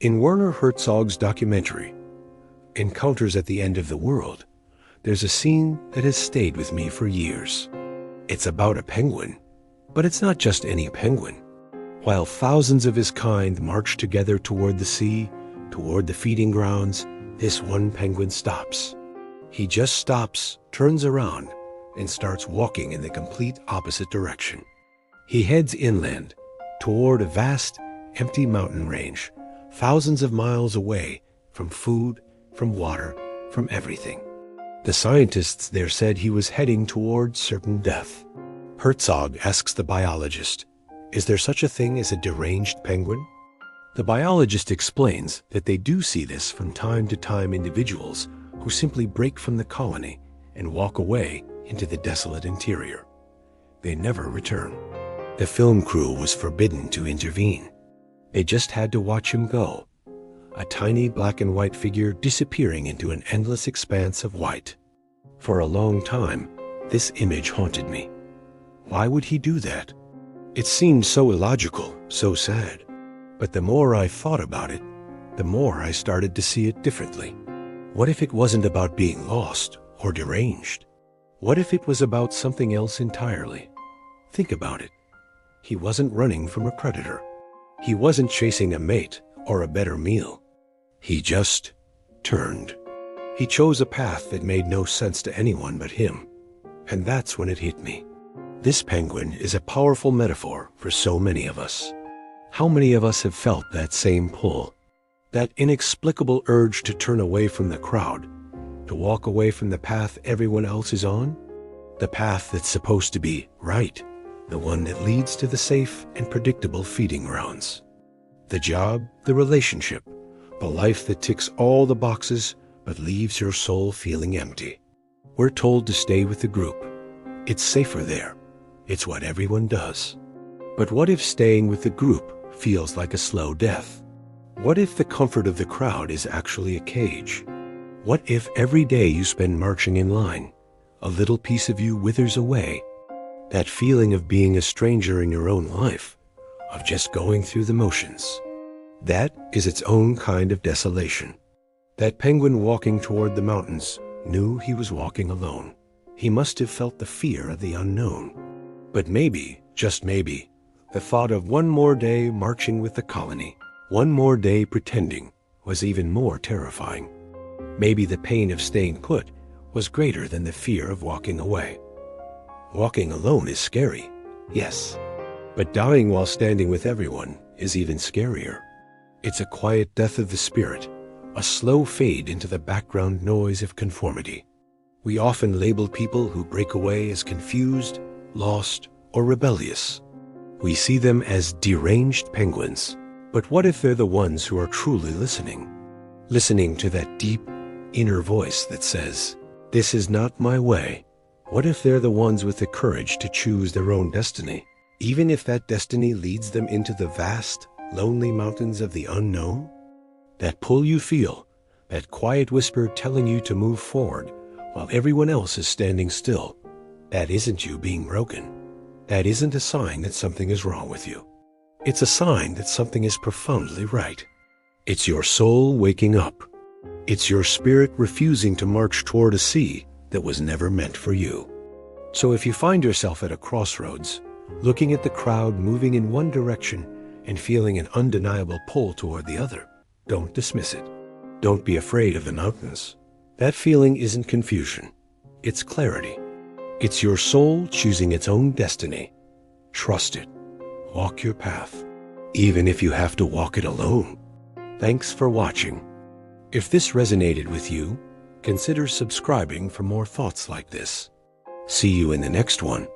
In Werner Herzog's documentary, Encounters at the End of the World, there's a scene that has stayed with me for years. It's about a penguin, but it's not just any penguin. While thousands of his kind march together toward the sea, toward the feeding grounds, this one penguin stops. He just stops, turns around, and starts walking in the complete opposite direction. He heads inland, toward a vast, empty mountain range, thousands of miles away from food, from water, from everything. The scientists there said he was heading toward certain death. Herzog asks the biologist, "Is there such a thing as a deranged penguin?" The biologist explains that they do see this from time to time individuals who simply break from the colony and walk away into the desolate interior. They never return. The film crew was forbidden to intervene. They just had to watch him go, a tiny black and white figure disappearing into an endless expanse of white. For a long time, this image haunted me. Why would he do that? It seemed so illogical, so sad. But the more I thought about it, the more I started to see it differently. What if it wasn't about being lost or deranged? What if it was about something else entirely? Think about it. He wasn't running from a predator. He wasn't chasing a mate or a better meal. He just turned. He chose a path that made no sense to anyone but him. And that's when it hit me. This penguin is a powerful metaphor for so many of us. How many of us have felt that same pull? That inexplicable urge to turn away from the crowd, to walk away from the path everyone else is on? The path that's supposed to be right, the one that leads to the safe and predictable feeding grounds. The job, the relationship, the life that ticks all the boxes but leaves your soul feeling empty. We're told to stay with the group. It's safer there. It's what everyone does. But what if staying with the group feels like a slow death? What if the comfort of the crowd is actually a cage? What if every day you spend marching in line, a little piece of you withers away? That feeling of being a stranger in your own life, of just going through the motions. That is its own kind of desolation. That penguin walking toward the mountains knew he was walking alone. He must have felt the fear of the unknown. But maybe, just maybe, the thought of one more day marching with the colony, one more day pretending, was even more terrifying. Maybe the pain of staying put was greater than the fear of walking away. Walking alone is scary, yes, but dying while standing with everyone is even scarier. It's a quiet death of the spirit, a slow fade into the background noise of conformity. We often label people who break away as confused, lost, or rebellious. We see them as deranged penguins. But what if they're the ones who are truly listening? Listening to that deep, inner voice that says, "This is not my way." What if they're the ones with the courage to choose their own destiny, even if that destiny leads them into the vast, lonely mountains of the unknown? That pull you feel, that quiet whisper telling you to move forward while everyone else is standing still, that isn't you being broken. That isn't a sign that something is wrong with you. It's a sign that something is profoundly right. It's your soul waking up. It's your spirit refusing to march toward a sea that was never meant for you. So if you find yourself at a crossroads, looking at the crowd moving in one direction and feeling an undeniable pull toward the other, don't dismiss it. Don't be afraid of the mountains. That feeling isn't confusion. It's clarity. It's your soul choosing its own destiny. Trust it. Walk your path, even if you have to walk it alone. Thanks for watching. If this resonated with you, consider subscribing for more thoughts like this. See you in the next one.